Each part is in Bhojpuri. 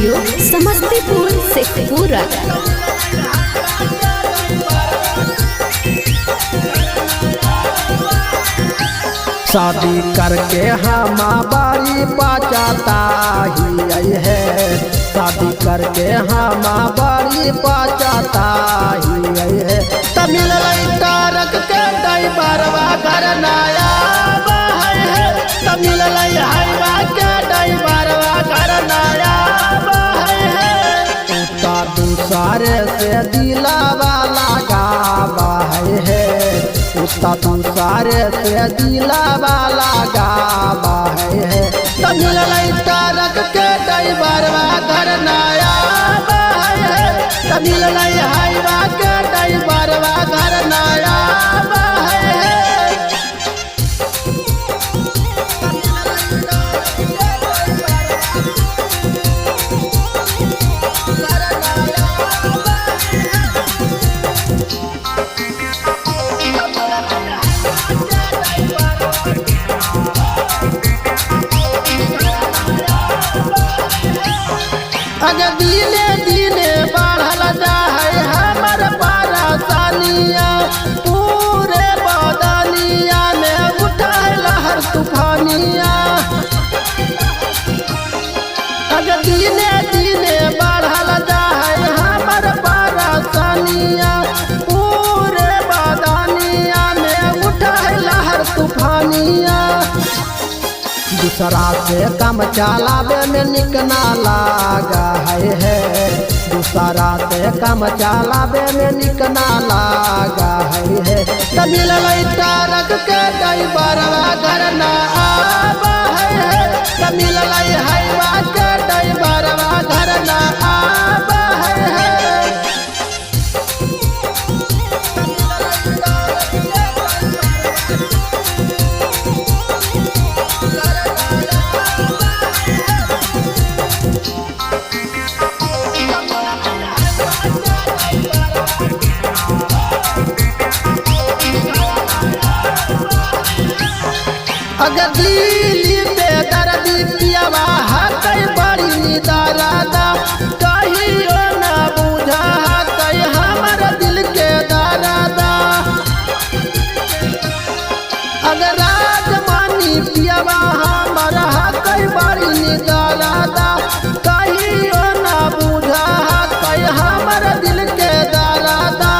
स्टूडियो समस्तीपुर शेखपुरा। शादी करके हम बारी पाचाता ही है, शादी करके हम बारी पाचाता ही है। तमिल तारक के ड्राइवरवा घर नया है, तमिल हाईवा के ड्राइवरवा घर नया है। उता दूसरे से दिलावा लगावा है, उता दूसरे से दिलावा लगावा है। तमिल तारक के ड्राइवरवा घर नया है, तमिल हाईवा के ड्राइवरवा घर नया है। अगर दिने दिने बढ़ल जा है हमर परेशानिया, पूरे बदनिया में उठाए लहर तूफानिया। अगर दिने दिने बढ़ल जा है हमर परेशानिया, पूरे बदनिया में उठाए लहर तूफानिया। दूसरा से कम चलावे में निक ना लागा है, दूसरा से कम चलावे में निक ना लागा है। तमिल तारक के ड्राइवरवा घर ना आवा है, तमिल हाईवा के ड्राइवरवा घर ना आवा है। अगर दिल्ली पे दर्दी पियावा कई बड़ी दरादा, कहियो न बुझा कई हमर दिल के दरादा। अगर राजमानी पियावा हमर कई बड़ी दरादा, कहियो न बुझा कई हमर दिल के दरादा।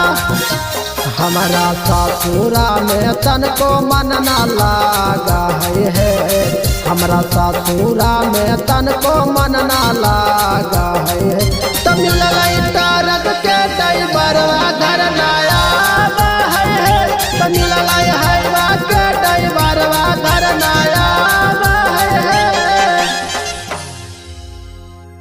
हमारा ससुरा में तनको मन ना लागा है, हमारा ससुरा में तनको मन ना लागा है। तमिल तारक के ड्राइवरवा घर नया है, तमिल हाईवा के ड्राइवरवा घर नया